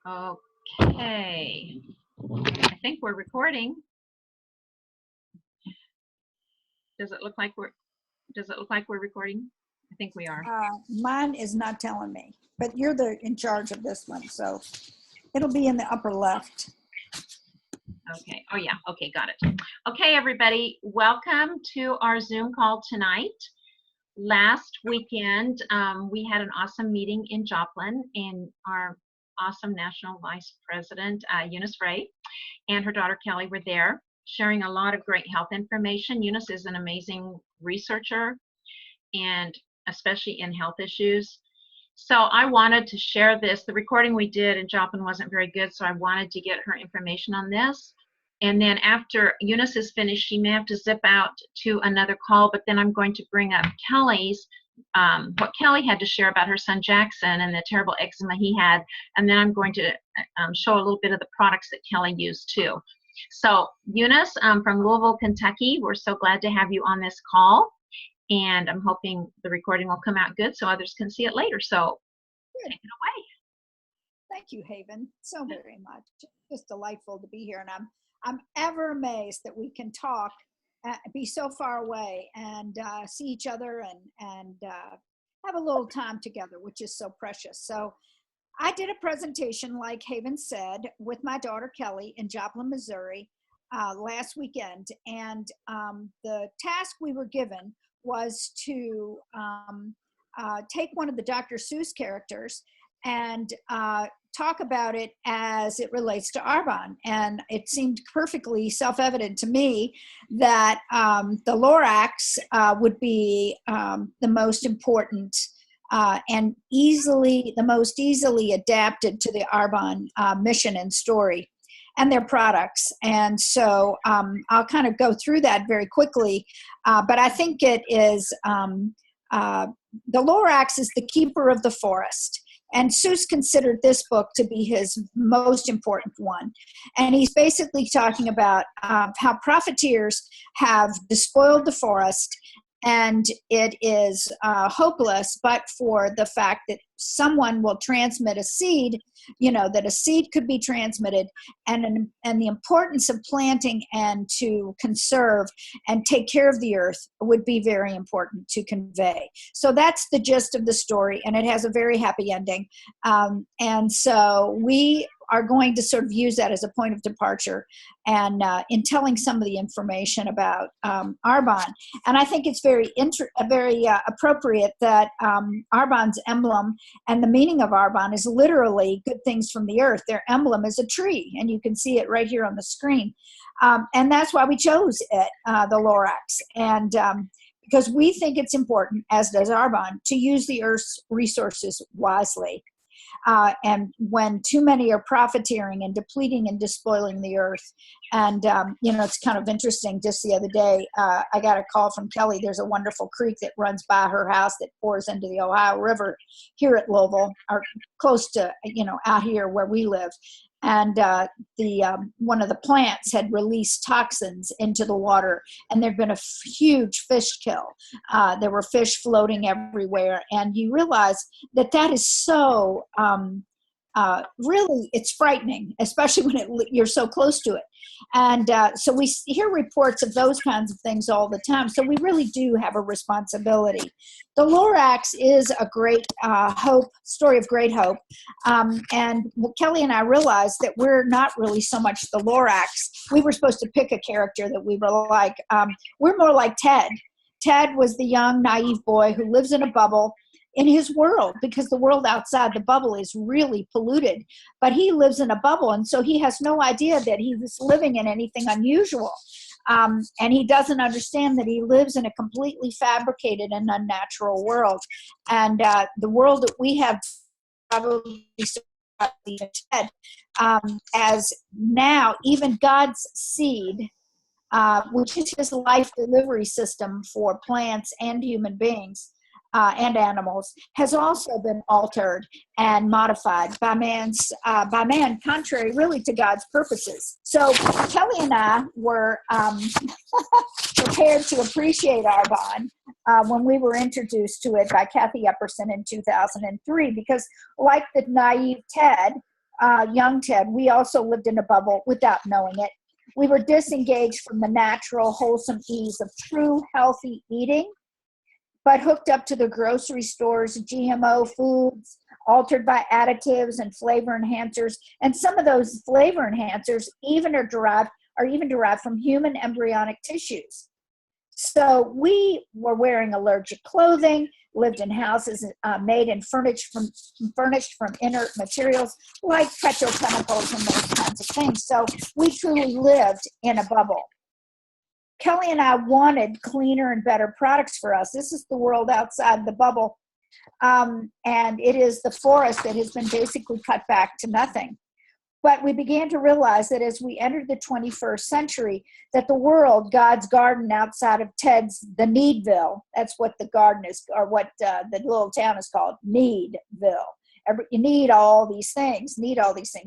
Okay, I think we're recording. Does it look like we're recording? I think we are. Mine is not telling me, but you're in charge of this one, so it'll be in the upper left. Okay. Oh yeah. Okay, got it. Okay, everybody, welcome to our Zoom call tonight. Last weekend, we had an awesome meeting in Joplin, and our awesome National Vice President, Eunice and her daughter Kelley were there, sharing a lot of great health information. Eunice is an amazing researcher, and especially in health issues. So I wanted to share this. The recording we did in Joplin wasn't very good, so I wanted to get her information on this. And then after Eunice is finished, she may have to zip out to another call, but then I'm going to bring up Kelley's, what Kelley had to share about her son Jackson and the terrible eczema he had. And then I'm going to show a little bit of the products that Kelley used too. So Eunice from Louisville, Kentucky, we're so glad to have you on this call. And I'm hoping the recording will come out good so others can see it later. So take it away. Thank you, Haven, so very much. Just delightful to be here. And I'm ever amazed that we can talk, be so far away and see each other and have a little time together, which is so precious. So I did a presentation, like Haven said, with my daughter Kelley in Joplin, Missouri last weekend. And the task we were given was to take one of the Dr. Seuss characters and talk about it as it relates to Arbonne. And it seemed perfectly self-evident to me that the Lorax would be the most important and the most easily adapted to the Arbonne mission and story and their products. And so I'll kind of go through that very quickly, but I think it is, the Lorax is the keeper of the forest. And Seuss considered this book to be his most important one. And he's basically talking about how profiteers have despoiled the forest, and it is hopeless, but for the fact that someone will transmit a seed, that a seed could be transmitted, and the importance of planting and to conserve and take care of the earth would be very important to convey. So that's the gist of the story, and it has a very happy ending. And so we are going to sort of use that as a point of departure and in telling some of the information about Arbonne. And I think it's very appropriate that Arbonne's emblem and the meaning of Arbonne is literally good things from the earth. Their emblem is a tree, and you can see it right here on the screen. And that's why we chose it, the Lorax. And because we think it's important, as does Arbonne, to use the earth's resources wisely. And when too many are profiteering and depleting and despoiling the earth. And, it's kind of interesting. Just the other day, I got a call from Kelley. There's a wonderful creek that runs by her house that pours into the Ohio River here at Louisville, or close to, out here where we live. And one of the plants had released toxins into the water, and there'd been a huge fish kill. There were fish floating everywhere, and you realize that is so really, it's frightening, especially when you're so close to it. And so we hear reports of those kinds of things all the time. So we really do have a responsibility. The Lorax is a great story of great hope. And Kelley and I realized that we're not really so much the Lorax. We were supposed to pick a character that we were like. We're more like Ted. Ted was the young, naive boy who lives in a bubble in his world, because the world outside the bubble is really polluted, but he lives in a bubble, and so he has no idea that he was living in anything unusual, and he doesn't understand that he lives in a completely fabricated and unnatural world. And the world that we have probably said, as now even God's seed, which is his life delivery system for plants and human beings, and animals, has also been altered and modified by man, contrary really to God's purposes. So Kelley and I were prepared to appreciate Arbonne when we were introduced to it by Kathy Epperson in 2003, because like the naive Ted, young Ted, we also lived in a bubble without knowing it. We were disengaged from the natural, wholesome ease of true healthy eating, but hooked up to the grocery stores, GMO foods, altered by additives and flavor enhancers. And some of those flavor enhancers are even derived from human embryonic tissues. So we were wearing allergic clothing, lived in houses made and furnished from inert materials like petrochemicals and those kinds of things. So we truly lived in a bubble. Kelley and I wanted cleaner and better products for us. This is the world outside the bubble. And it is the forest that has been basically cut back to nothing. But we began to realize that as we entered the 21st century, that the world, God's garden outside of Ted's, the Needville, that's what the garden is, or what the little town is called, Needville. You need all these things,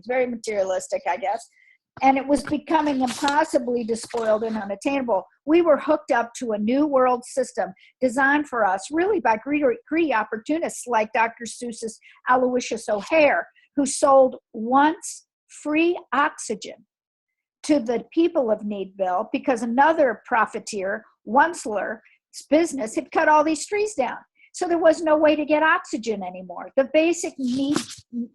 very materialistic, I guess. And it was becoming impossibly despoiled and unattainable. We were hooked up to a new world system designed for us really by greedy opportunists like Dr. Seuss's Aloysius O'Hare, who sold once free oxygen to the people of Needville because another profiteer, Onceler's business, had cut all these trees down. So there was no way to get oxygen anymore. The basic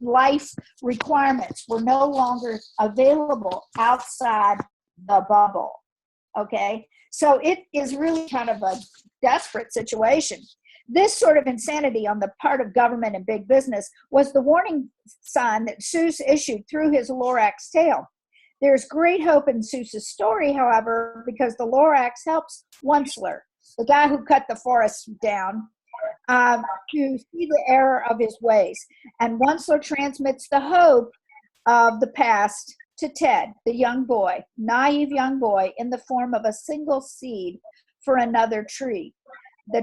life requirements were no longer available outside the bubble, okay? So it is really kind of a desperate situation. This sort of insanity on the part of government and big business was the warning sign that Seuss issued through his Lorax tale. There's great hope in Seuss's story, however, because the Lorax helps Onceler, the guy who cut the forest down, to see the error of his ways. And Onceler transmits the hope of the past to Ted, the young boy, naive young boy, in the form of a single seed for another tree. The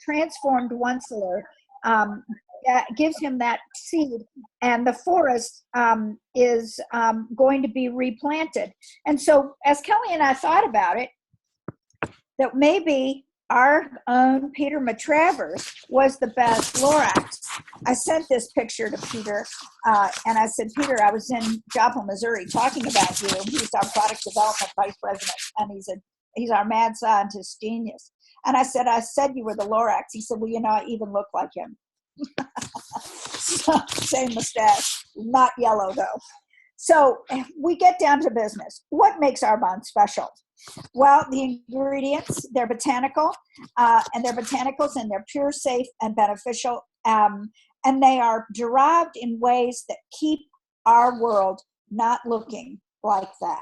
transformed Onceler gives him that seed, and the forest is going to be replanted. And so as Kelley and I thought about it, that maybe our own Peter Matravers was the best Lorax. I sent this picture to Peter, and I said, Peter, I was in Joplin, Missouri, talking about you. He's our product development vice president, and he's our mad scientist genius. And I said you were the Lorax. He said, well, you know, I even look like him. So, same mustache, not yellow though. So we get down to business. What makes Arbonne special? Well, the ingredients, they're botanical, and they're botanicals, and they're pure, safe, and beneficial. And they are derived in ways that keep our world not looking like that.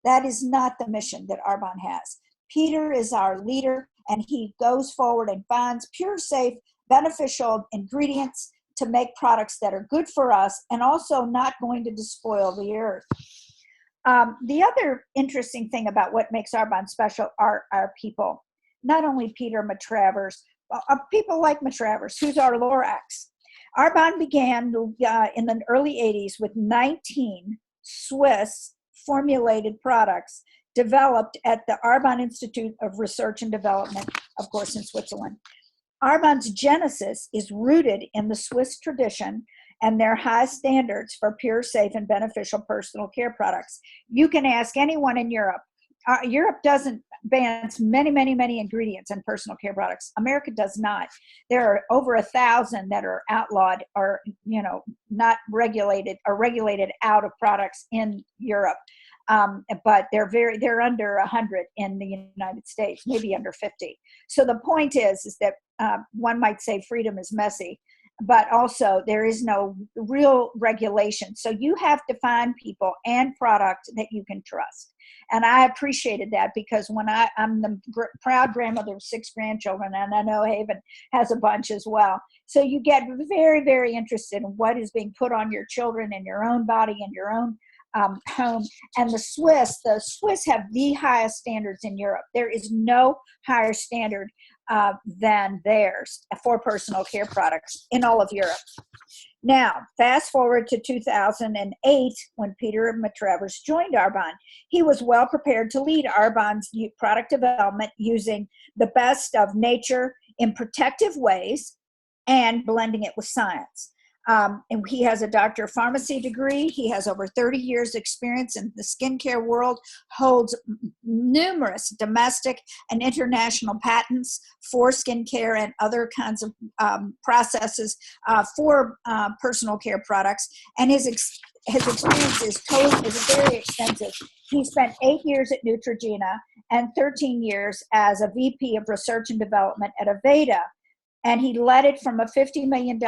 That is not the mission that Arbonne has. Peter is our leader, and he goes forward and finds pure, safe, beneficial ingredients to make products that are good for us and also not going to despoil the earth. The other interesting thing about what makes Arbonne special are our people. Not only Peter Matravers, people like Matravers, who's our Lorax. Arbonne began in the early 80s with 19 Swiss formulated products developed at the Arbonne Institute of Research and Development, of course, in Switzerland. Arbonne's genesis is rooted in the Swiss tradition and their high standards for pure, safe, and beneficial personal care products. You can ask anyone in Europe. Europe doesn't ban many ingredients in personal care products. America does not. There are over 1,000 that are outlawed or, not regulated or regulated out of products in Europe. But they're under 100 in the United States, maybe under 50. So the point is that one might say freedom is messy, but also there is no real regulation. So you have to find people and product that you can trust. And I appreciated that because when I'm the proud grandmother of 6 grandchildren, and I know Haven has a bunch as well. So you get very, very interested in what is being put on your children and your own body and your own home. And the Swiss have the highest standards in Europe. There is no higher standard than theirs for personal care products in all of Europe. Now, fast forward to 2008 when Peter Matravers joined Arbonne. He was well prepared to lead Arbonne's product development using the best of nature in protective ways and blending it with science. And he has a doctor of pharmacy degree. He has over 30 years experience in the skincare world, holds numerous domestic and international patents for skincare and other kinds of processes for personal care products. And his experience is very extensive. He spent 8 years at Neutrogena and 13 years as a VP of Research and Development at Aveda. And he led it from a $50 million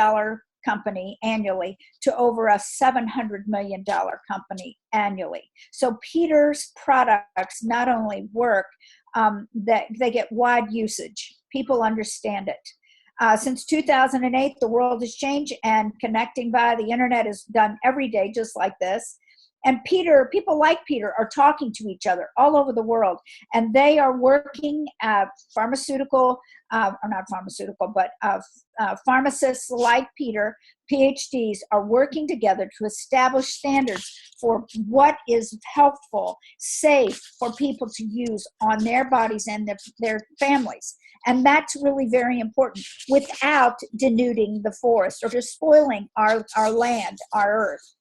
company annually to over a $700 million company annually. So Peter's products not only work, that they get wide usage. People understand it. Since 2008, the world has changed, and connecting via the internet is done every day, just like this. And people like Peter are talking to each other all over the world, and they are working pharmaceutical, or not pharmaceutical, but pharmacists like Peter, PhDs, are working together to establish standards for what is helpful, safe for people to use on their bodies and their families. And that's really very important, without denuding the forest or just spoiling our land, our earth.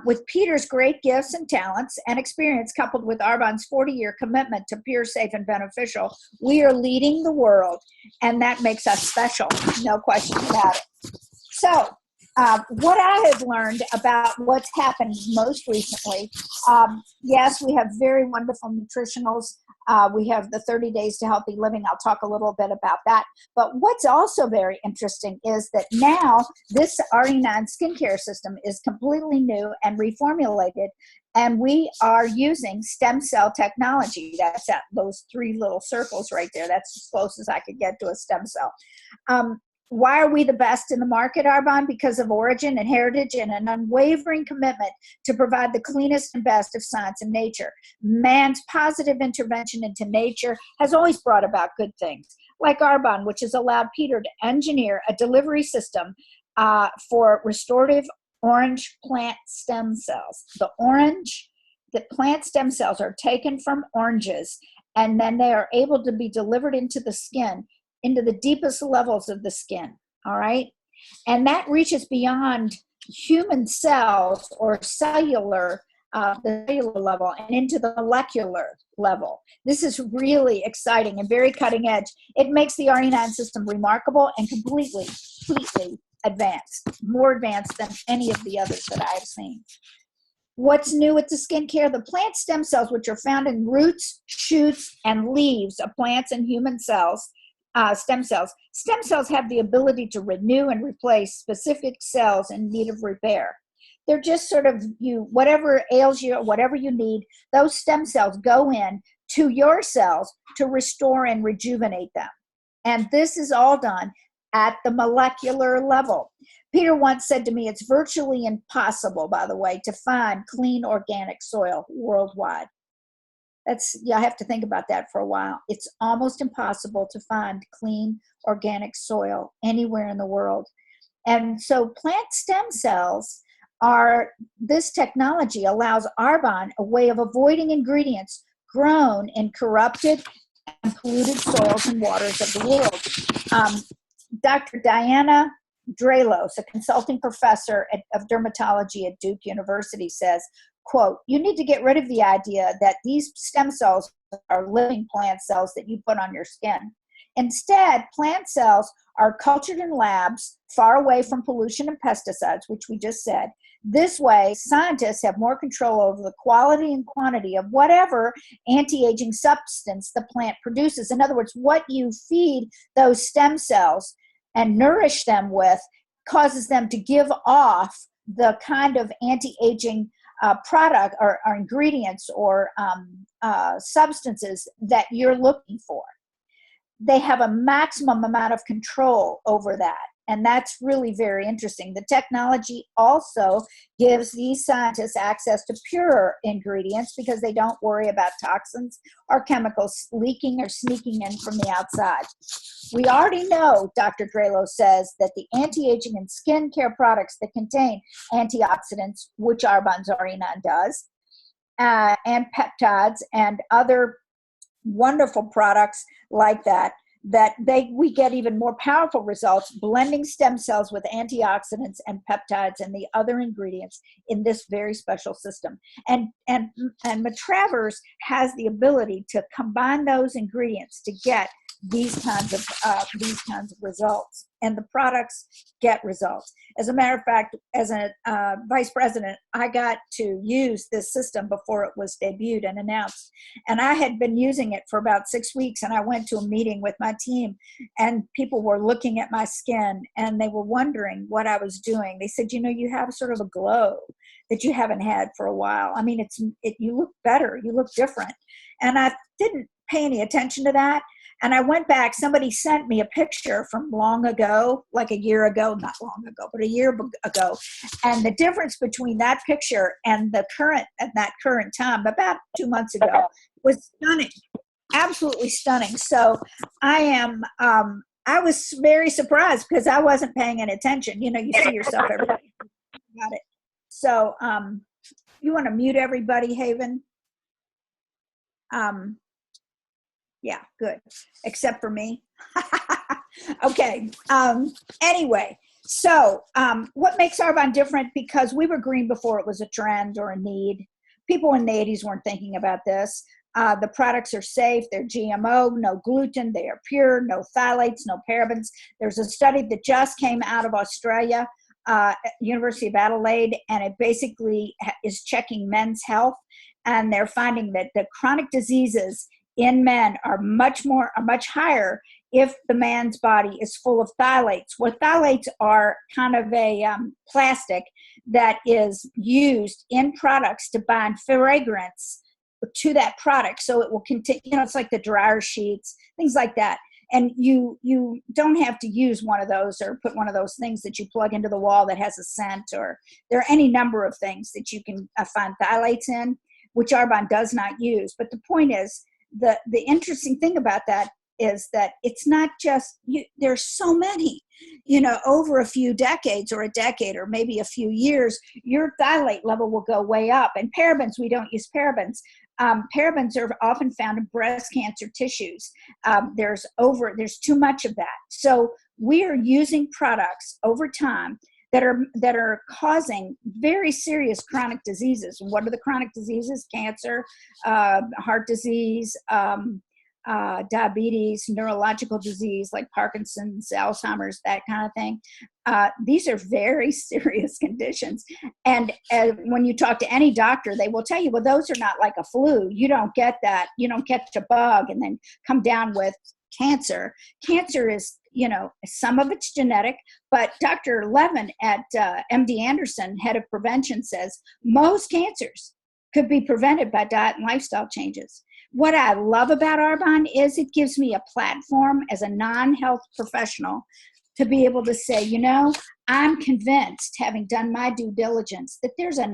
With Peter's great gifts and talents and experience, coupled with Arbonne's 40-year commitment to pure, safe, and beneficial, we are leading the world, and that makes us special, no question about it. So, what I have learned about what's happened most recently, yes, we have very wonderful nutritionals. We have the 30 Days to Healthy Living. I'll talk a little bit about that. But what's also very interesting is that now this RE9 skincare system is completely new and reformulated, and we are using stem cell technology. That's at those 3 little circles right there. That's as close as I could get to a stem cell. Why are we the best in the market, Arbonne? Because of origin and heritage and an unwavering commitment to provide the cleanest and best of science and nature. Man's positive intervention into nature has always brought about good things, like Arbonne, which has allowed Peter to engineer a delivery system for restorative orange plant stem cells. The plant stem cells are taken from oranges, and then they are able to be delivered into the skin, into the deepest levels of the skin, all right? And that reaches beyond human cells or the cellular level and into the molecular level. This is really exciting and very cutting edge. It makes the RE9 system remarkable and completely advanced, more advanced than any of the others that I have seen. What's new with the skincare? The plant stem cells, which are found in roots, shoots, and leaves of plants and human cells, stem cells. Stem cells have the ability to renew and replace specific cells in need of repair. They're just sort of whatever ails you, whatever you need, those stem cells go in to your cells to restore and rejuvenate them. And this is all done at the molecular level. Peter once said to me, it's virtually impossible, by the way, to find clean organic soil worldwide. I have to think about that for a while. It's almost impossible to find clean organic soil anywhere in the world. And so plant stem cells this technology allows Arbonne a way of avoiding ingredients grown in corrupted and polluted soils and waters of the world. Dr. Diana Dralos, a consulting professor of dermatology at Duke University, says, quote, you need to get rid of the idea that these stem cells are living plant cells that you put on your skin. Instead, plant cells are cultured in labs far away from pollution and pesticides, which we just said. This way, scientists have more control over the quality and quantity of whatever anti-aging substance the plant produces. In other words, what you feed those stem cells and nourish them with causes them to give off the kind of anti-aging product or ingredients or substances that you're looking for. They have a maximum amount of control over that. And that's really very interesting. The technology also gives these scientists access to purer ingredients because they don't worry about toxins or chemicals leaking or sneaking in from the outside. We already know, Dr. Dralos says, that the anti-aging and skincare products that contain antioxidants, which Arbonne's RE9 does, and peptides and other wonderful products like that, that we get even more powerful results blending stem cells with antioxidants and peptides and the other ingredients in this very special system. And Matravers has the ability to combine those ingredients to get these kinds of results, and the products get results. As a matter of fact, as a vice president, I got to use this system before it was debuted and announced, and I had been using it for about 6 weeks, and I went to a meeting with my team, and people were looking at my skin, and they were wondering what I was doing. They said, you have sort of a glow that you haven't had for a while. I mean, you look better, you look different. And I didn't pay any attention to that. And I went back, somebody sent me a picture from long ago, like a year ago, not long ago, but a year ago. And the difference between that picture and the current, at that current time, about 2 months ago, was stunning, absolutely stunning. So I was very surprised because I wasn't paying any attention. You see yourself, everybody got it. So you want to mute everybody, Haven? Yeah, good. Except for me. Okay. Anyway, so what makes Arbonne different? Because we were green before it was a trend or a need. People in the 80s weren't thinking about this. The products are safe. They're GMO, no gluten. They are pure, no phthalates, no parabens. There's a study that just came out of Australia, University of Adelaide, and it basically is checking men's health. And they're finding that the chronic diseases in men are much higher if the man's body is full of phthalates. Well, phthalates are kind of a plastic that is used in products to bind fragrance to that product. So it will continue, it's like the dryer sheets, things like that. And you don't have to use one of those or put one of those things that you plug into the wall that has a scent, or there are any number of things that you can find phthalates in, which Arbonne does not use. But the point is, the interesting thing about that is that it's not just, there's so many, over a few decades or a decade or maybe a few years, your phthalate level will go way up. And parabens, we don't use parabens. Parabens are often found in breast cancer tissues. There's too much of that. So we are using products over time that are causing very serious chronic diseases. What are the chronic diseases? Cancer, heart disease, diabetes, neurological disease like Parkinson's, Alzheimer's, that kind of thing. These are very serious conditions. And when you talk to any doctor, they will tell you, well, those are not like a flu. You don't get that. You don't catch a bug and then come down with cancer. Cancer is, some of it's genetic, but Dr. Levin at MD Anderson, head of prevention, says most cancers could be prevented by diet and lifestyle changes. What I love about Arbonne is it gives me a platform as a non-health professional to be able to say, I'm convinced, having done my due diligence, that there's a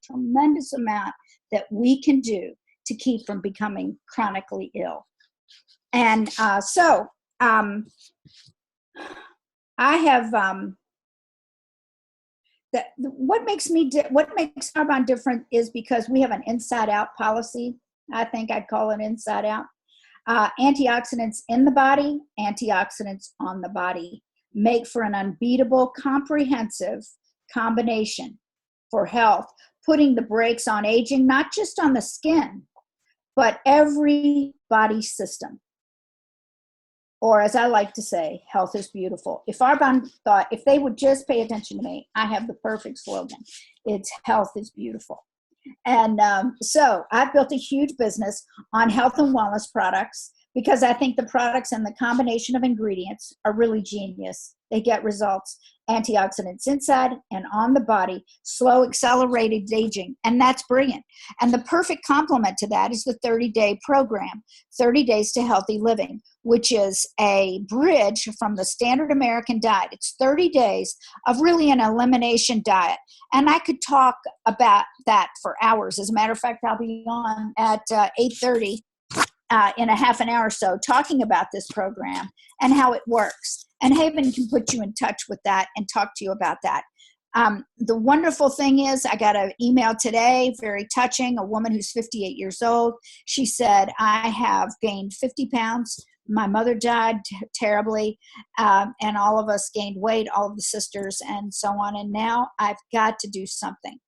tremendous amount that we can do to keep from becoming chronically ill. And I have what makes Arbonne different is because we have an inside-out policy. I think I'd call it inside out. Antioxidants in the body, antioxidants on the body make for an unbeatable, comprehensive combination for health, putting the brakes on aging, not just on the skin, but every body system. Or as I like to say, health is beautiful. If Arbonne thought, if they would just pay attention to me, I have the perfect slogan. It's health is beautiful. And so I've built a huge business on health and wellness products because I think the products and the combination of ingredients are really genius. They get results. Antioxidants inside and on the body, slow accelerated aging, and that's brilliant. And the perfect complement to that is the 30-day program, 30 Days to Healthy Living, which is a bridge from the standard American diet. It's 30 days of really an elimination diet. And I could talk about that for hours. As a matter of fact, I'll be on at 8:30 in a half an hour or so talking about this program and how it works. And Haven can put you in touch with that and talk to you about that. The wonderful thing is I got an email today, very touching, a woman who's 58 years old. She said, I have gained 50 pounds my mother died terribly, and all of us gained weight, all of the sisters and so on. And now I've got to do something.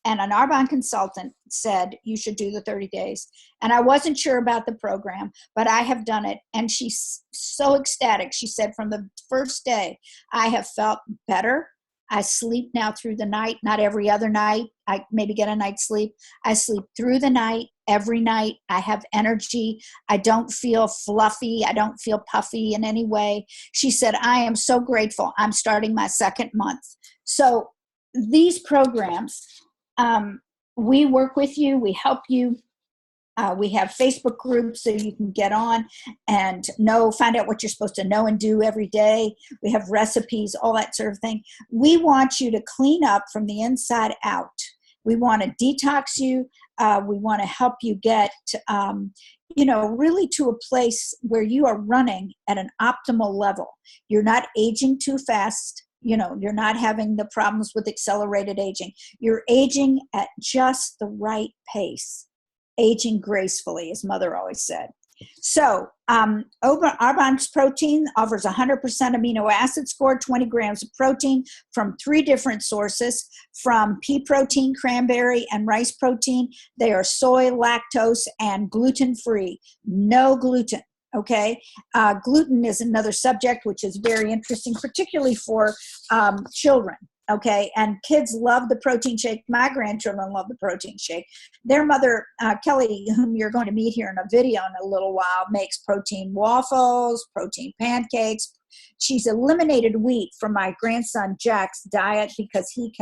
And an Arbonne consultant said, you should do the 30 days. And I wasn't sure about the program, but I have done it. And she's so ecstatic. She said, from the first day, I have felt better. I sleep now through the night, not every other night. I maybe get a night's sleep. I sleep through the night, every night. I have energy. I don't feel fluffy. I don't feel puffy in any way. She said, I am so grateful. I'm starting my second month. So these programs, we work with you. We help you. We have Facebook groups so you can get on and find out what you're supposed to know and do every day. We have recipes, all that sort of thing. We want you to clean up from the inside out. We want to detox you. We want to help you get, really to a place where you are running at an optimal level. You're not aging too fast. You're not having the problems with accelerated aging. You're aging at just the right pace. Aging gracefully, as Mother always said. So Arbonne's protein offers 100% amino acid score, 20 grams of protein from 3 different sources, from pea protein, cranberry, and rice protein. They are soy, lactose, and gluten-free. No gluten. Okay. Gluten is another subject, which is very interesting, particularly for children. Okay. And kids love the protein shake. My grandchildren love the protein shake. Their mother, Kelley, whom you're going to meet here in a video in a little while, makes protein waffles, protein pancakes. She's eliminated wheat from my grandson Jack's diet because he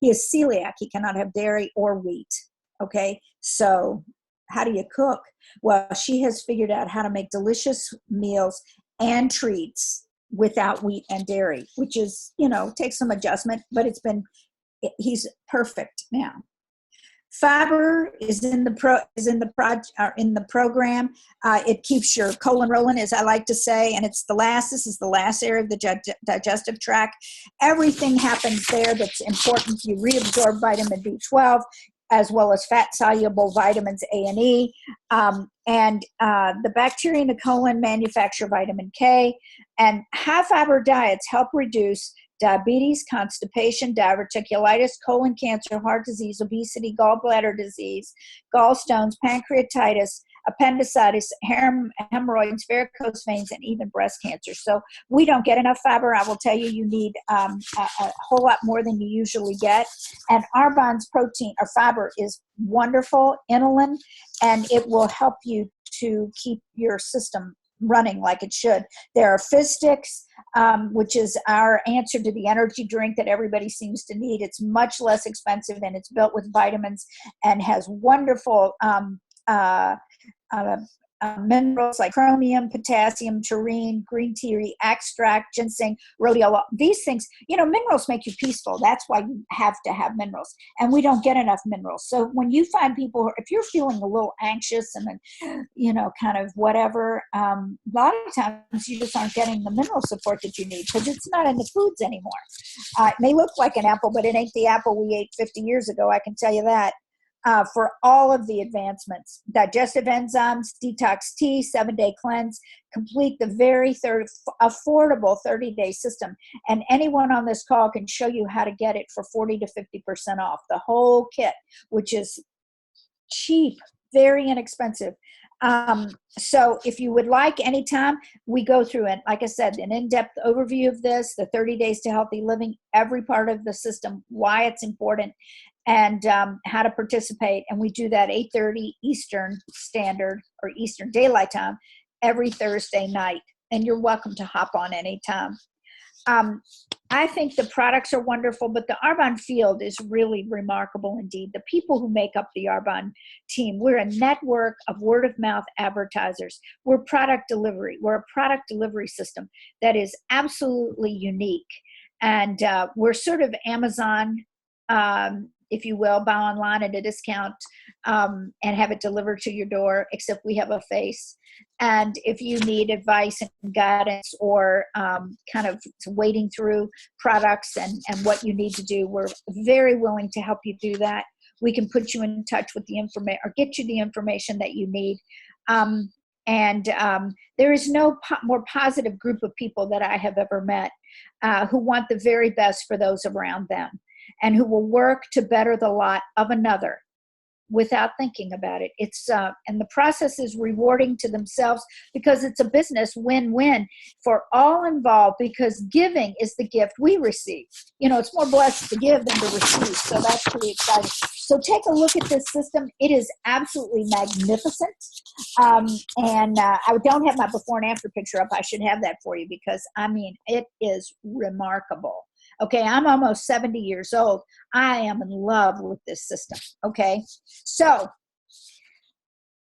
is celiac. He cannot have dairy or wheat. Okay. So how do you cook? Well, she has figured out how to make delicious meals and treats without wheat and dairy, which is, takes some adjustment, but he's perfect now. Fiber is in the program. It keeps your colon rolling, as I like to say, and this is the last area of the digestive tract. Everything happens there that's important. You reabsorb vitamin B12, as well as fat-soluble vitamins A and E. The bacteria in the colon manufacture vitamin K. And high-fiber diets help reduce diabetes, constipation, diverticulitis, colon cancer, heart disease, obesity, gallbladder disease, gallstones, pancreatitis, appendicitis, hemorrhoids, varicose veins, and even breast cancer. So we don't get enough fiber. I will tell you, you need a whole lot more than you usually get. And Arbonne's protein or fiber is wonderful, inulin, and it will help you to keep your system running like it should. There are fizz sticks, which is our answer to the energy drink that everybody seems to need. It's much less expensive, and it's built with vitamins and has wonderful minerals like chromium, potassium, taurine, green tea extract, ginseng, rhodiola. These things, minerals make you peaceful. That's why you have to have minerals. And we don't get enough minerals. So when you find people, if you're feeling a little anxious and kind of whatever, a lot of times you just aren't getting the mineral support that you need because it's not in the foods anymore. It may look like an apple, but it ain't the apple we ate 50 years ago. I can tell you that. For all of the advancements, digestive enzymes, detox tea, 7-day cleanse, complete the very affordable 30-day system. And anyone on this call can show you how to get it for 40 to 50% off the whole kit, which is cheap, very inexpensive. So if you would like, anytime we go through it, like I said, an in-depth overview of this, the 30 days to healthy living, every part of the system, why it's important, and how to participate. And we do that 8:30 Eastern Standard or Eastern Daylight Time every Thursday night. And you're welcome to hop on anytime. I think the products are wonderful, but the Arbonne field is really remarkable indeed. The people who make up the Arbonne team, we're a network of word-of-mouth advertisers. We're product delivery. We're a product delivery system that is absolutely unique. And we're sort of Amazon, if you will, buy online at a discount and have it delivered to your door, except we have a face. And if you need advice and guidance or kind of wading through products and what you need to do, we're very willing to help you do that. We can put you in touch with the information or get you the information that you need. And there is no more positive group of people that I have ever met who want the very best for those around them and who will work to better the lot of another without thinking about it. It's and the process is rewarding to themselves because it's a business win-win for all involved, because giving is the gift we receive. You know, it's more blessed to give than to receive. So that's pretty exciting. So take a look at this system. It is absolutely magnificent. And I don't have my before and after picture up. I should have that for you because, I mean, it is remarkable. Okay, I'm almost 70 years old. I am in love with this system. Okay, so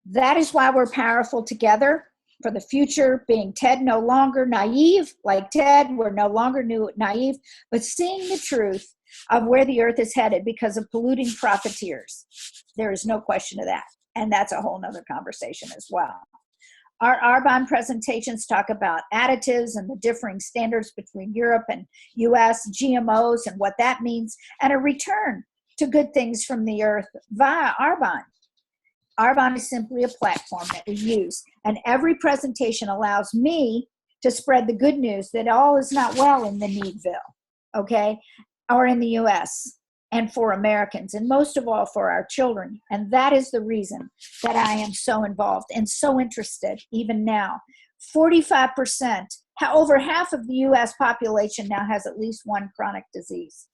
that is why we're powerful together for the future, being Ted no longer naive, like Ted, we're no longer naive, but seeing the truth of where the earth is headed because of polluting profiteers. There is no question of that. And that's a whole nother conversation as well. Our Arbonne presentations talk about additives and the differing standards between Europe and US, GMOs and what that means, and a return to good things from the earth via Arbonne. Arbonne is simply a platform that we use, and every presentation allows me to spread the good news that all is not well in the Needville, okay, or in the US, and for Americans, and most of all for our children. And that is the reason that I am so involved and so interested even now. 45%, over half of the US population now has at least one chronic disease.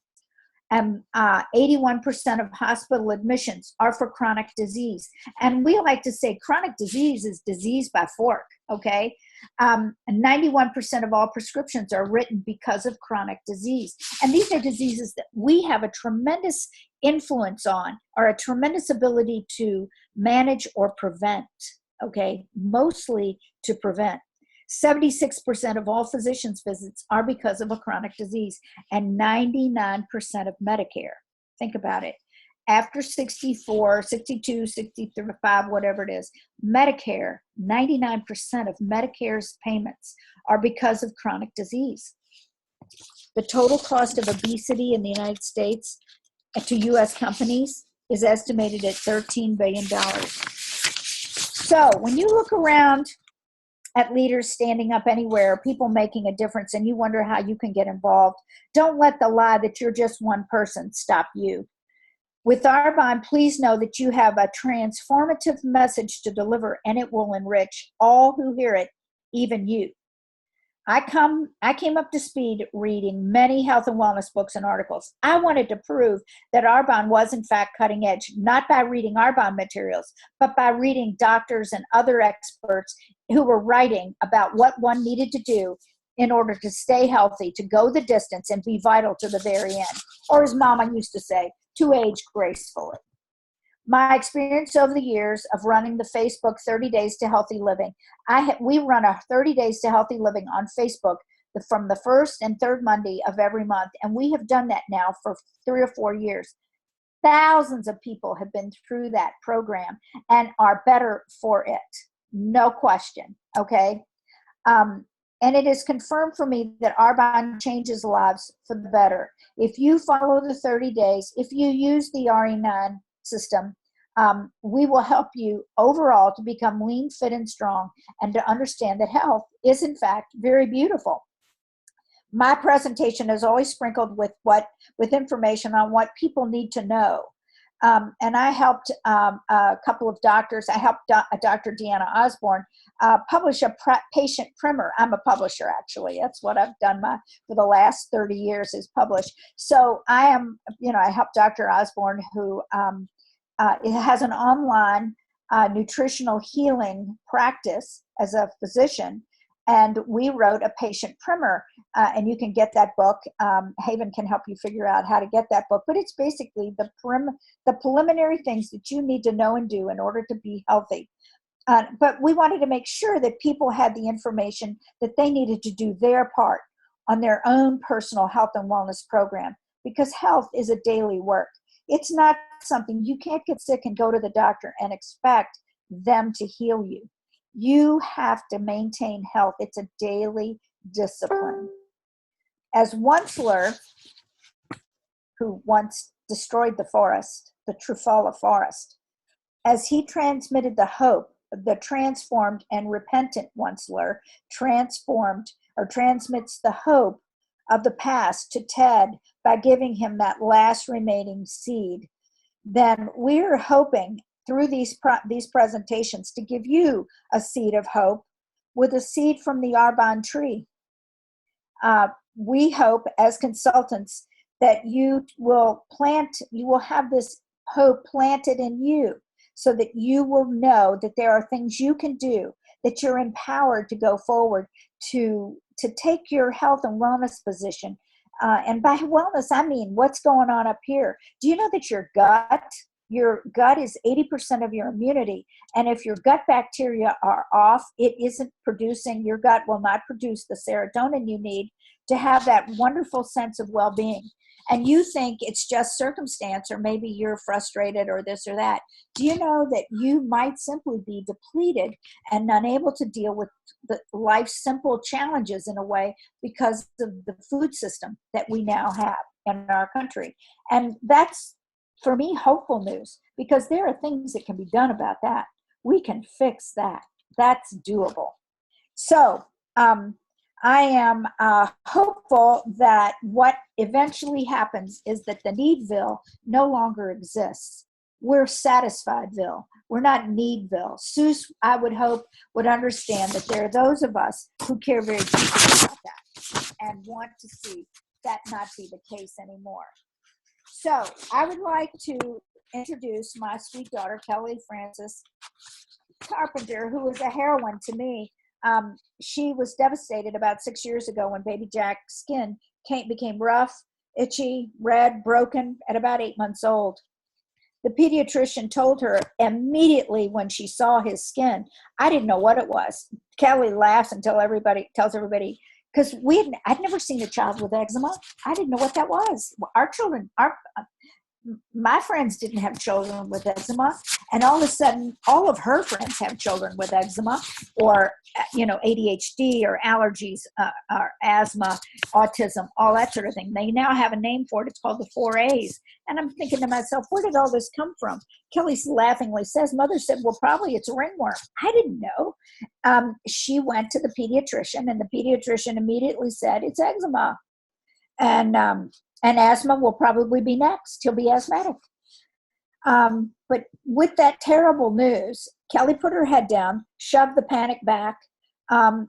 And 81% of hospital admissions are for chronic disease. And we like to say chronic disease is disease by fork, okay? 91% of all prescriptions are written because of chronic disease. And these are diseases that we have a tremendous influence on, or a tremendous ability to manage or prevent, okay? Mostly to prevent. 76% of all physicians' visits are because of a chronic disease, and 99% of Medicare. Think about it. After 64, 62, 65, whatever it is, Medicare, 99% of Medicare's payments are because of chronic disease. The total cost of obesity in the United States to U.S. companies is estimated at $13 billion. So when you look around at leaders standing up anywhere, people making a difference, and you wonder how you can get involved, don't let the lie that you're just one person stop you. With Arbonne, please know that you have a transformative message to deliver, and it will enrich all who hear it, even you. I came up to speed reading many health and wellness books and articles. I wanted to prove that Arbonne was in fact cutting edge, not by reading Arbonne materials, but by reading doctors and other experts who were writing about what one needed to do in order to stay healthy, to go the distance and be vital to the very end. Or as Mama used to say, to age gracefully. My experience over the years of running the Facebook 30 Days to Healthy Living, we run a 30 Days to Healthy Living on Facebook from the first and third Monday of every month, and we have done that now for 3 or 4 years. Thousands of people have been through that program and are better for it, no question, okay? And it is confirmed for me that Arbonne changes lives for the better. If you follow the 30 days, if you use the RE9 system, we will help you overall to become lean, fit, and strong, and to understand that health is, in fact, very beautiful. My presentation is always sprinkled with information on what people need to know. And I helped a couple of doctors. I helped Dr. Deanna Osborne publish a patient primer. I'm a publisher, actually. That's what I've done for the last 30 years is publish. So I helped Dr. Osborne, who has an online nutritional healing practice as a physician. And we wrote a patient primer, and you can get that book. Haven can help you figure out how to get that book. But it's basically the preliminary things that you need to know and do in order to be healthy. But we wanted to make sure that people had the information that they needed to do their part on their own personal health and wellness program, because health is a daily work. It's not something you can't get sick and go to the doctor and expect them to heal you. You have to maintain health. It's a daily discipline. As Onceler, who once destroyed the forest, the Trufala forest, as he transmitted the hope the transformed and repentant onceler transformed or transmits the hope of the past to Ted by giving him that last remaining seed, then we're hoping through these presentations to give you a seed of hope with a seed from the Arbonne tree. We hope as consultants that you will have this hope planted in you so that you will know that there are things you can do, that you're empowered to go forward to take your health and wellness position. And by wellness, I mean what's going on up here. Do you know that your gut is 80% of your immunity? And if your gut bacteria are off, your gut will not produce the serotonin you need to have that wonderful sense of well-being. And you think it's just circumstance, or maybe you're frustrated or this or that. Do you know that you might simply be depleted and unable to deal with life's simple challenges in a way because of the food system that we now have in our country? And that's, for me, hopeful news, because there are things that can be done about that. We can fix that. That's doable. So, I am hopeful that what eventually happens is that the Needville no longer exists. We're Satisfiedville. We're not Needville. Seuss, I would hope, would understand that there are those of us who care very deeply about that and want to see that not be the case anymore. So I would like to introduce my sweet daughter, Kelley Frances Carpenter, who is a heroine to me. She was devastated about 6 years ago when baby Jack's skin became rough, itchy, red, broken at about 8 months old. The pediatrician told her immediately when she saw his skin. I didn't know what it was. Kelley laughs and tells everybody, because I'd never seen a child with eczema. I didn't know what that was. My friends didn't have children with eczema, and all of a sudden, all of her friends have children with eczema, or ADHD, or allergies, or asthma, autism, all that sort of thing. They now have a name for it. It's called the 4A's. And I'm thinking to myself, where did all this come from? Kelley laughingly says, Mother said, well, probably it's a ringworm. I didn't know. She went to the pediatrician, and the pediatrician immediately said, it's eczema. And asthma will probably be next. He'll be asthmatic. But with that terrible news, Kelley put her head down, shoved the panic back.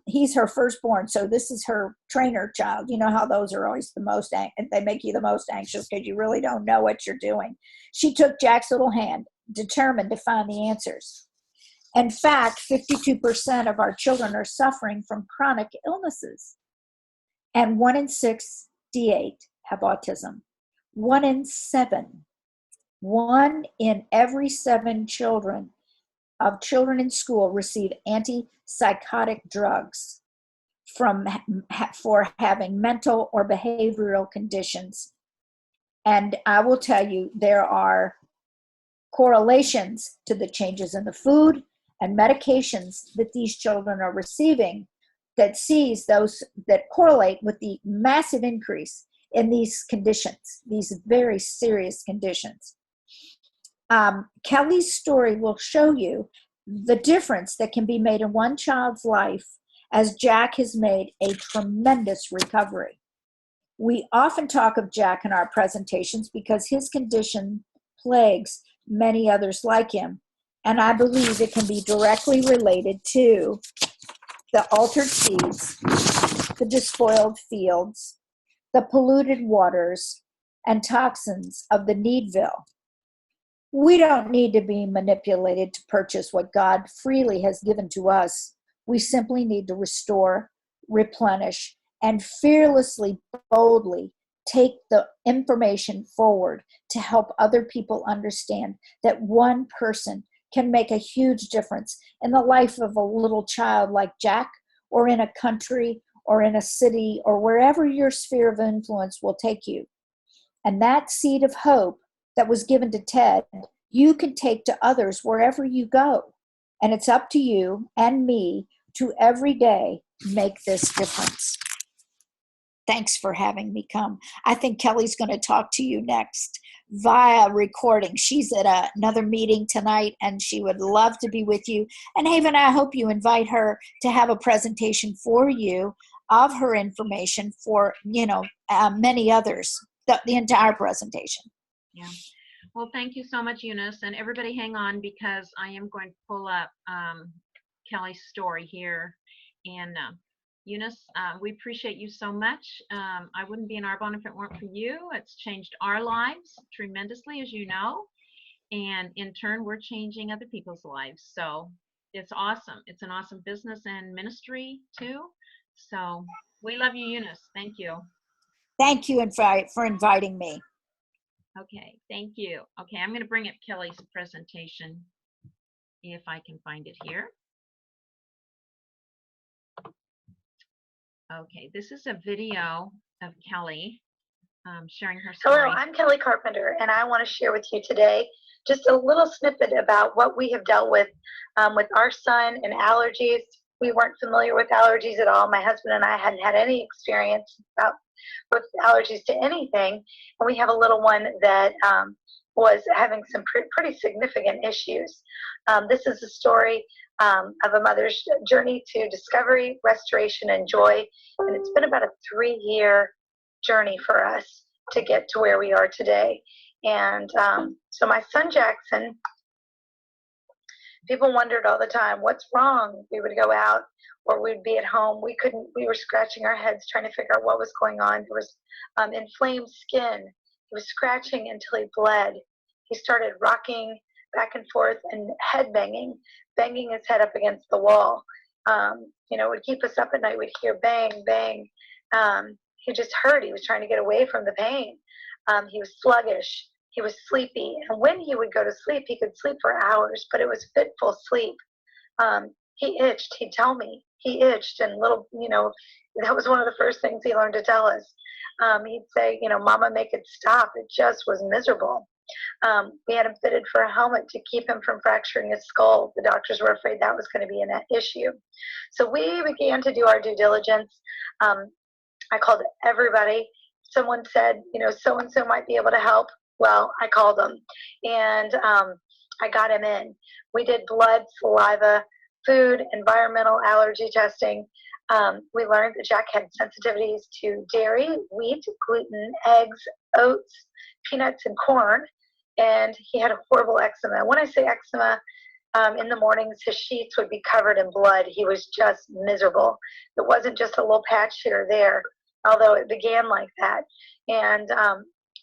He's her firstborn, so this is her trainer child. You know how those are always they make you the most anxious because you really don't know what you're doing. She took Jack's little hand, determined to find the answers. In fact, 52% of our children are suffering from chronic illnesses. And 1 in 6 D8 have autism. 1 in 7. 1 in every 7 children in school receive antipsychotic drugs for having mental or behavioral conditions. And I will tell you, there are correlations to the changes in the food and medications that these children are receiving that correlate with the massive increase in these conditions, these very serious conditions. Kelley's story will show you the difference that can be made in one child's life, as Jack has made a tremendous recovery. We often talk of Jack in our presentations because his condition plagues many others like him, and I believe it can be directly related to the altered seeds, the despoiled fields, the polluted waters, and toxins of the Needville. We don't need to be manipulated to purchase what God freely has given to us. We simply need to restore, replenish, and fearlessly, boldly take the information forward to help other people understand that one person can make a huge difference in the life of a little child like Jack, or in a country, or in a city, or wherever your sphere of influence will take you. And that seed of hope that was given to Ted, you can take to others wherever you go. And it's up to you and me to every day make this difference. Thanks for having me come. I think Kelley's going to talk to you next via recording. She's at another meeting tonight, and she would love to be with you. And Haven, I hope you invite her to have a presentation for you of her information for, many others, the entire presentation. Yeah. Well, thank you so much, Eunice. And everybody hang on, because I am going to pull up Kelley's story here. And Eunice, we appreciate you so much. I wouldn't be in Arbonne if it weren't for you. It's changed our lives tremendously, as you know. And in turn, we're changing other people's lives. So it's awesome. It's an awesome business and ministry, too. So we love you, Eunice. Thank you. Thank you for inviting me. Okay, thank you. Okay, I'm going to bring up Kelley's presentation if I can find it here. Okay, this is a video of Kelley sharing her story. Hello, I'm Kelley Carpenter, and I want to share with you today just a little snippet about what we have dealt with our son and allergies. We weren't familiar with allergies at all. My husband and I hadn't had any experience with allergies to anything, and we have a little one that was having some pretty significant issues. This is a story of a mother's journey to discovery, restoration, and joy, and it's been about a 3-year journey for us to get to where we are today. And so my son Jackson, people wondered all the time, what's wrong? We would go out or we'd be at home. We were scratching our heads trying to figure out what was going on. There was inflamed skin. He was scratching until he bled. He started rocking back and forth and head banging his head up against the wall. It would keep us up at night. We'd hear bang, bang. He just hurt. He was trying to get away from the pain. He was sluggish. He was sleepy. And when he would go to sleep, he could sleep for hours, but it was fitful sleep. He itched. He'd tell me. He itched, and that was one of the first things he learned to tell us. He'd say, Mama, make it stop. It just was miserable. We had him fitted for a helmet to keep him from fracturing his skull. The doctors were afraid that was going to be an issue. So we began to do our due diligence. I called everybody. Someone said, so-and-so might be able to help. Well, I called them, and I got him in. We did blood, saliva, food, environmental allergy testing. We learned that Jack had sensitivities to dairy, wheat, gluten, eggs, oats, peanuts, and corn, and he had a horrible eczema. When I say eczema, in the mornings, his sheets would be covered in blood. He was just miserable. It wasn't just a little patch here or there, although it began like that. And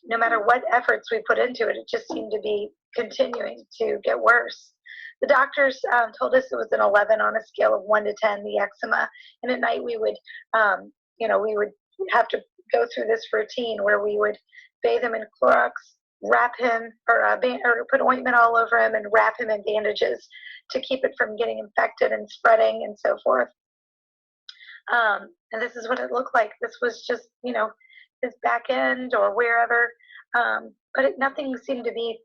no matter what efforts we put into it, it just seemed to be continuing to get worse. The doctors told us it was an 11 on a scale of 1 to 10, the eczema. And at night we would, we would have to go through this routine where we would bathe him in Clorox, wrap him, or put ointment all over him and wrap him in bandages to keep it from getting infected and spreading and so forth. And this is what it looked like. This was just, his back end or wherever, but nothing seemed to be,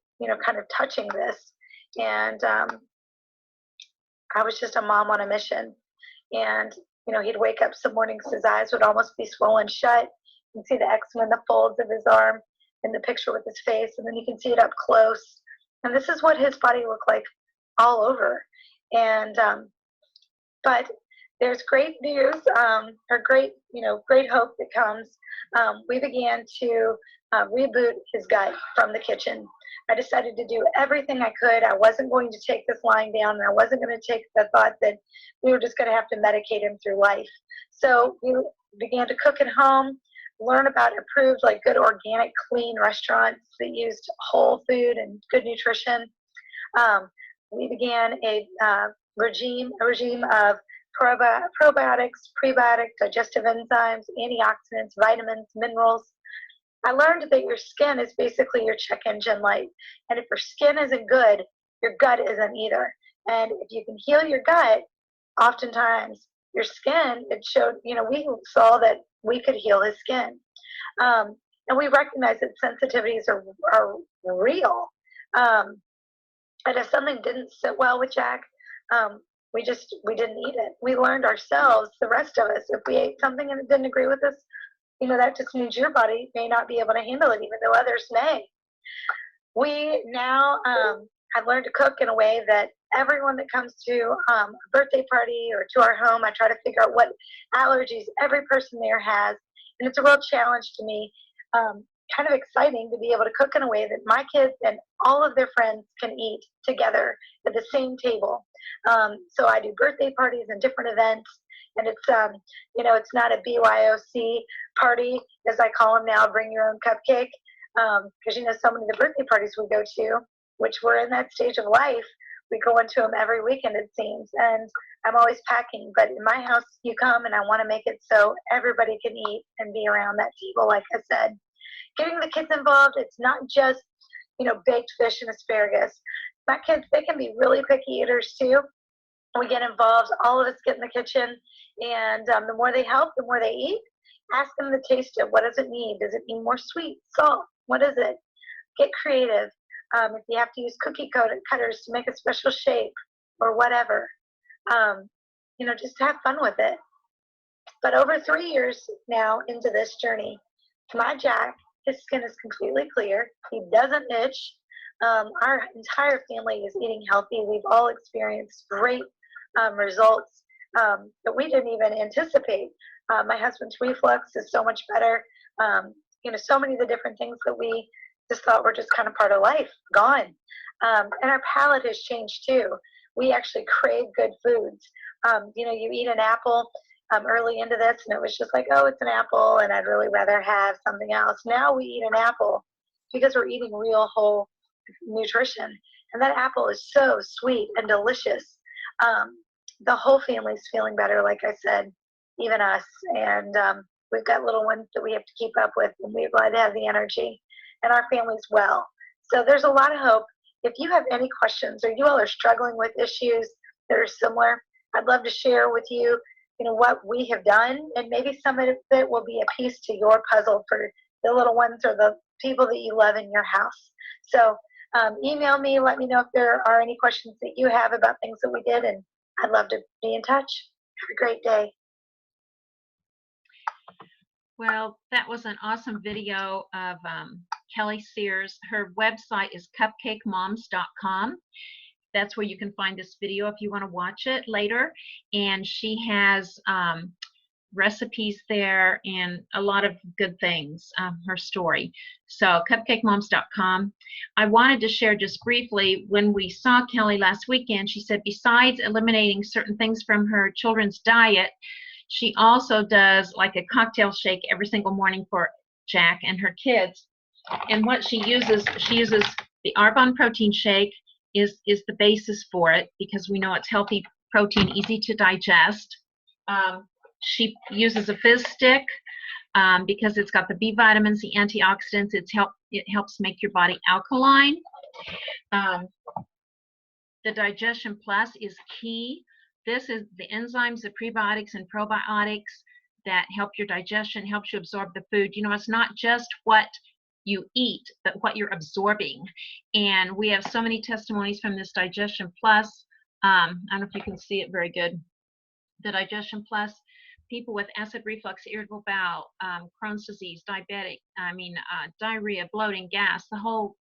kind of touching this. And I was just a mom on a mission. And, he'd wake up some mornings, his eyes would almost be swollen shut. You can see the eczema in the folds of his arm in the picture with his face, and then you can see it up close. And this is what his body looked like all over. And, but there's great news, or great hope that comes. We began to reboot his gut from the kitchen. I decided to do everything I could. I wasn't going to take this lying down, and I wasn't going to take the thought that we were just going to have to medicate him through life. So we began to cook at home, learn about approved, good organic, clean restaurants that used whole food and good nutrition. We began a regime of probiotics, prebiotics, digestive enzymes, antioxidants, vitamins, minerals. I learned that your skin is basically your check engine light. And if your skin isn't good, your gut isn't either. And if you can heal your gut, oftentimes your skin, it showed, we saw that we could heal his skin. And we recognize that sensitivities are real. And if something didn't sit well with Jack, we didn't eat it. We learned ourselves, the rest of us, if we ate something and it didn't agree with us, that just means your body may not be able to handle it, even though others may. We now have learned to cook in a way that everyone that comes to a birthday party or to our home, I try to figure out what allergies every person there has. And it's a real challenge to me, kind of exciting to be able to cook in a way that my kids and all of their friends can eat together at the same table. So I do birthday parties and different events. And it's, it's not a BYOC party, as I call them now, bring your own cupcake. Because, so many of the birthday parties we go to, which we're in that stage of life, we go into them every weekend, it seems. And I'm always packing. But in my house, you come, and I want to make it so everybody can eat and be around that table, like I said. Getting the kids involved, it's not just, baked fish and asparagus. My kids, they can be really picky eaters, too. We get involved. All of us get in the kitchen. And the more they help, the more they eat. Ask them to taste it. What does it need? Does it need more sweet, salt? What is it? Get creative. If you have to use cookie cutters to make a special shape or whatever, just have fun with it. But over 3 years now into this journey, my Jack, his skin is completely clear. He doesn't itch. Our entire family is eating healthy. We've all experienced great results that we didn't even anticipate. My husband's reflux is so much better. So many of the different things that we just thought were just kind of part of life, gone. And our palate has changed too. We actually crave good foods. You eat an apple early into this, and it was just like, oh, it's an apple, and I'd really rather have something else. Now we eat an apple because we're eating real whole nutrition. And that apple is so sweet and delicious. The whole family's feeling better, like I said, even us. And we've got little ones that we have to keep up with, and we're glad to have the energy. And our family's well. So there's a lot of hope. If you have any questions, or you all are struggling with issues that are similar, I'd love to share with you, what we have done, and maybe some of it will be a piece to your puzzle for the little ones or the people that you love in your house. So email me, let me know if there are any questions that you have about things that we did, and I'd love to be in touch. Have a great day. Well, that was an awesome video of Kelley Sears. Her website is cupcakemoms.com. That's where you can find this video if you want to watch it later. And she has recipes there and a lot of good things, her story. So cupcakemoms.com. I wanted to share just briefly, when we saw Kelley last weekend, she said besides eliminating certain things from her children's diet, she also does like a cocktail shake every single morning for Jack and her kids. And what she uses the Arbonne protein shake is the basis for it, because we know it's healthy protein, easy to digest. She uses a fizz stick because it's got the B vitamins, the antioxidants. It helps make your body alkaline. The Digestion Plus is key. This is the enzymes, the prebiotics and probiotics that help your digestion, helps you absorb the food. It's not just what you eat, but what you're absorbing. And we have so many testimonies from this Digestion Plus. I don't know if you can see it very good. The Digestion Plus, people with acid reflux, irritable bowel, Crohn's disease, diarrhea, bloating, gas, the whole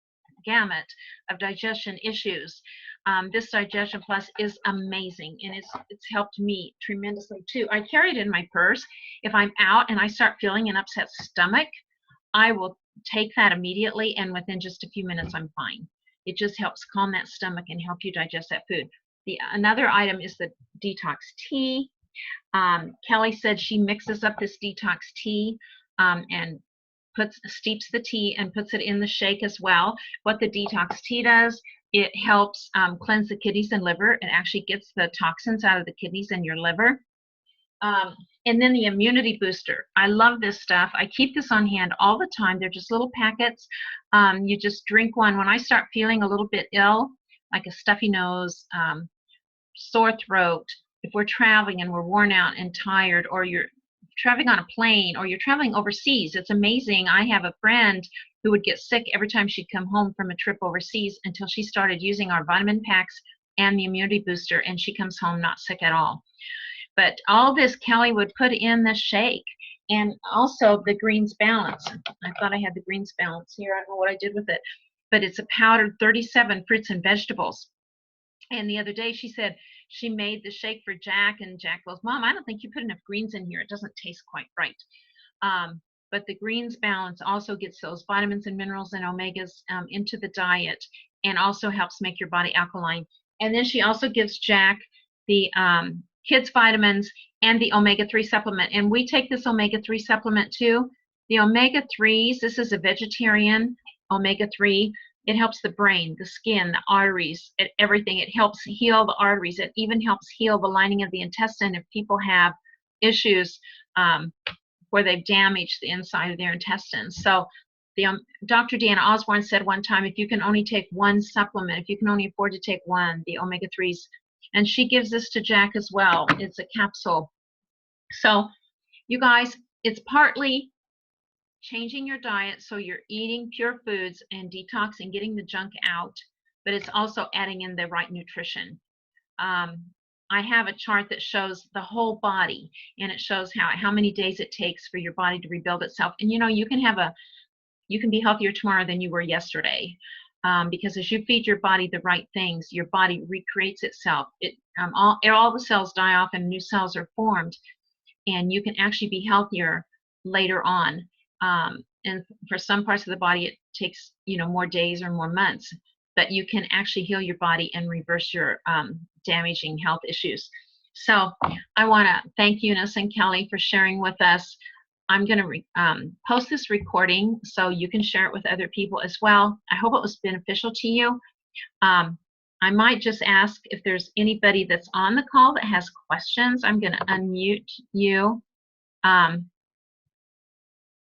gamut of digestion issues. This Digestion Plus is amazing, and it's helped me tremendously too. I carry it in my purse. If I'm out and I start feeling an upset stomach, I will take that immediately, and within just a few minutes I'm fine. It just helps calm that stomach and help you digest that food. Another item is the detox tea. Kelley said she mixes up this detox tea and steeps the tea and puts it in the shake as well. What the detox tea does, it helps cleanse the kidneys and liver. It actually gets the toxins out of the kidneys and your liver. And then the immunity booster. I love this stuff. I keep this on hand all the time. They're just little packets. You just drink one. When I start feeling a little bit ill, like a stuffy nose, sore throat, if we're traveling and we're worn out and tired, or you're traveling on a plane, or you're traveling overseas, it's amazing. I have a friend who would get sick every time she'd come home from a trip overseas until she started using our vitamin packs and the immunity booster, and she comes home not sick at all. But all this Kelley would put in the shake, And also the greens balance. I thought I had the greens balance here. I don't know what I did with it, but it's a powdered 37 fruits and vegetables. And the other day she said she made the shake for Jack, and Jack goes, Mom, I don't think you put enough greens in here. It doesn't taste quite right. But the greens balance also gets those vitamins and minerals and omegas into the diet, and also helps make your body alkaline. And then she also gives Jack the kids vitamins and the omega-3 supplement. And we take this omega-3 supplement too. The omega-3s, this is a vegetarian omega-3. It helps the brain, the skin, the arteries, everything. It helps heal the arteries. It even helps heal the lining of the intestine if people have issues where they've damaged the inside of their intestines. So Dr. Deanna Osborne said one time, if you can only take one supplement, if you can only afford to take one, the omega-3s, and she gives this to Jack as well. It's a capsule. So you guys, it's partly changing your diet so you're eating pure foods and detoxing, getting the junk out, but it's also adding in the right nutrition. I have a chart that shows the whole body, and it shows how many days it takes for your body to rebuild itself. And you know, you can be healthier tomorrow than you were yesterday, because as you feed your body the right things, your body recreates itself. All the cells die off and new cells are formed, and you can actually be healthier later on. And for some parts of the body, it takes, you know, more days or more months, but you can actually heal your body and reverse your damaging health issues. So I want to thank Eunice and Kelley for sharing with us. I'm going to post this recording so you can share it with other people as well. I hope it was beneficial to you. I might just ask if there's anybody that's on the call that has questions. I'm going to unmute you.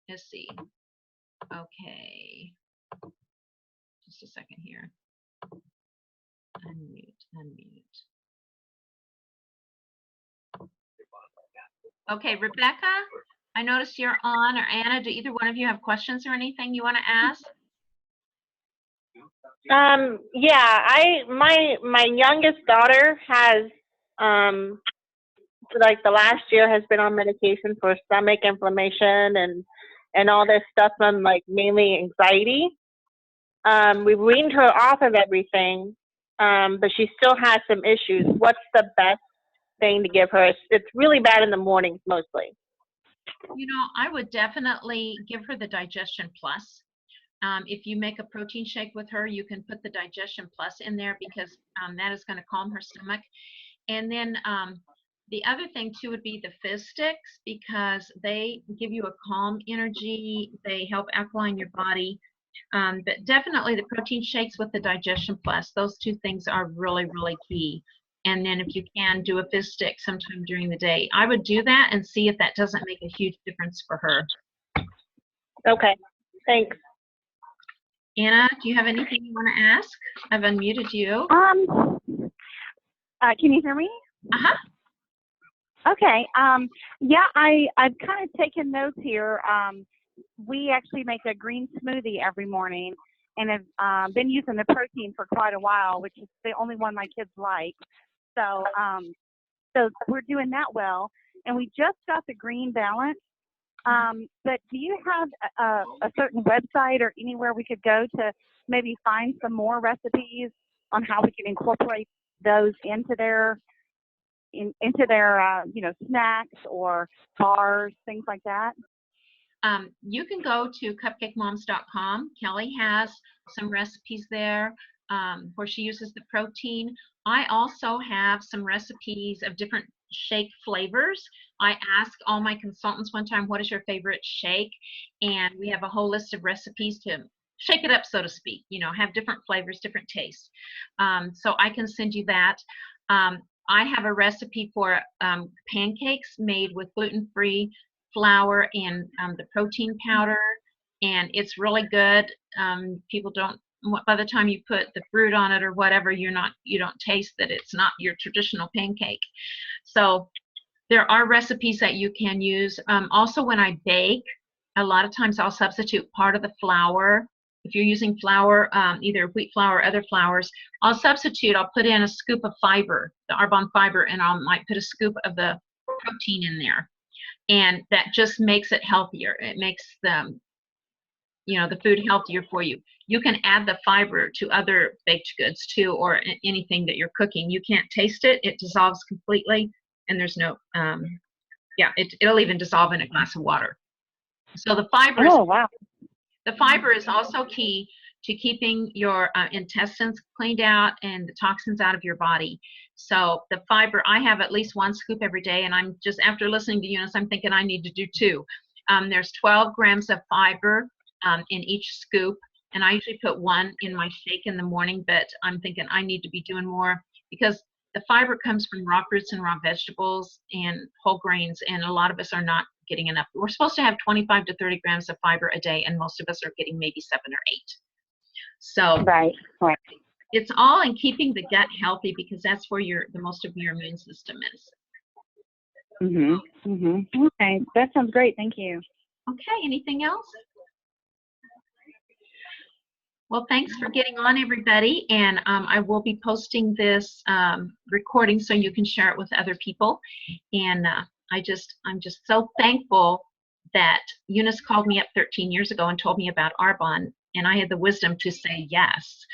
Let's see. Okay. Just a second here. Unmute. Okay, Rebecca, I noticed you're on, or Anna, do either one of you have questions or anything you want to ask? Yeah, my youngest daughter has for like the last year has been on medication for stomach inflammation and all this stuff from like mainly anxiety. We've weaned her off of everything, but she still has some issues. What's the best thing to give her? It's really bad in the mornings mostly. You know, I would definitely give her the Digestion Plus. If you make a protein shake with her, you can put the Digestion Plus in there, because that is going to calm her stomach. And then the other thing too would be the fizz sticks, because they give you a calm energy. They help alkaline your body. But definitely the protein shakes with the Digestion Plus. Those two things are really, really key. And then if you can, do a fizz stick sometime during the day. I would do that and see if that doesn't make a huge difference for her. Okay, thanks. Anna, do you have anything you want to ask? I've unmuted you. Can you hear me? Uh-huh. Okay. Yeah, I've kind of taken notes here. We actually make a green smoothie every morning, and have been using the protein for quite a while, which is the only one my kids like. So we're doing that well, and we just got the green balance. But do you have a certain website or anywhere we could go to maybe find some more recipes on how we can incorporate those into their snacks or bars, things like that? You can go to cupcakemoms.com. Kelley has some recipes there where she uses the protein. I also have some recipes of different shake flavors. I asked all my consultants one time, what is your favorite shake? And we have a whole list of recipes to shake it up, so to speak, you know, have different flavors, different tastes. So I can send you that. I have a recipe for pancakes made with gluten-free flour and the protein powder, and it's really good. People don't, by the time you put the fruit on it or whatever, you don't taste that it's not your traditional pancake. So there are recipes that you can use. Also, when I bake, a lot of times I'll substitute part of the flour. If you're using flour, either wheat flour or other flours, I'll put in a scoop of fiber, the Arbonne fiber, and I might put a scoop of the protein in there. and that just makes it healthier. It makes the food healthier for you. You can add the fiber to other baked goods too, or anything that you're cooking. You can't taste it; it dissolves completely, and there's no it'll even dissolve in a glass of water. So the fiber is Oh, wow. the fiber is also key to keeping your intestines cleaned out and the toxins out of your body. So the fiber, I have at least 1 scoop every day, and I'm just, after listening to Eunice, I'm thinking I need to do 2. There's 12 grams of fiber in each scoop, and I usually put 1 in my shake in the morning, but I'm thinking I need to be doing more, because the fiber comes from raw fruits and raw vegetables and whole grains, and a lot of us are not getting enough. We're supposed to have 25 to 30 grams of fiber a day, and most of us are getting maybe 7 or 8. So Right. it's all in keeping the gut healthy, because that's where the most of your immune system is. Okay, that sounds great. Thank you. Okay, anything else? Well, thanks for getting on, everybody, and I will be posting this recording so you can share it with other people. And I'm just so thankful that Eunice called me up 13 years ago and told me about Arbonne, and I had the wisdom to say yes,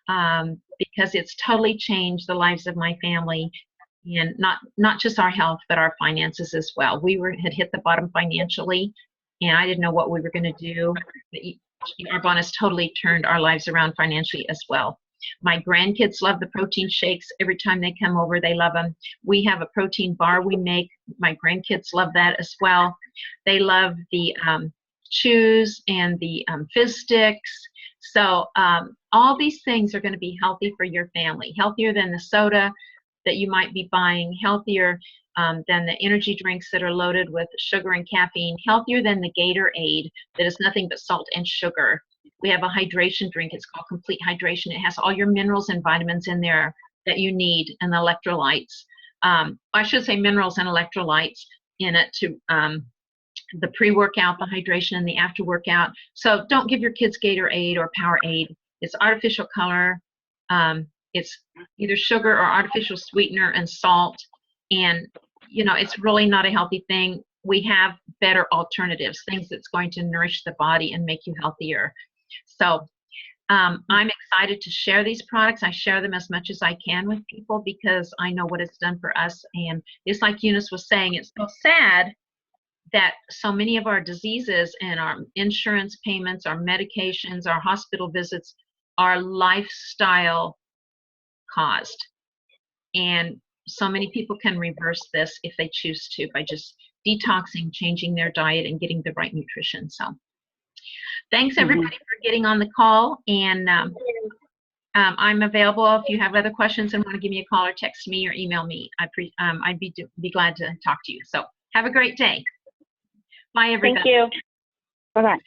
because it's totally changed the lives of my family, and not just our health, but our finances as well. We had hit the bottom financially, and I didn't know what we were going to do. Arbonne has totally turned our lives around financially as well. My grandkids love the protein shakes. Every time they come over, they love them. We have a protein bar we make. My grandkids love that as well. They love the chews and the fizz sticks. So all these things are going to be healthy for your family, healthier than the soda that you might be buying, healthier than the energy drinks that are loaded with sugar and caffeine, healthier than the Gatorade that is nothing but salt and sugar. We have a hydration drink. It's called Complete Hydration. It has all your minerals and vitamins in there that you need, and the electrolytes. I should say minerals and electrolytes in it to the pre-workout, the hydration, and the after-workout. So don't give your kids Gatorade or Powerade. It's artificial color. It's either sugar or artificial sweetener and salt. And, it's really not a healthy thing. We have better alternatives, things that's going to nourish the body and make you healthier. So I'm excited to share these products. I share them as much as I can with people because I know what it's done for us. And it's like Eunice was saying, it's so sad that so many of our diseases and our insurance payments, our medications, our hospital visits are lifestyle caused. And so many people can reverse this if they choose to, by just detoxing, changing their diet, and getting the right nutrition. So thanks everybody for getting on the call, and I'm available if you have other questions and want to give me a call or text me or email me. I'd be glad to talk to you. So have a great day. Bye everybody. Thank you. Bye-bye.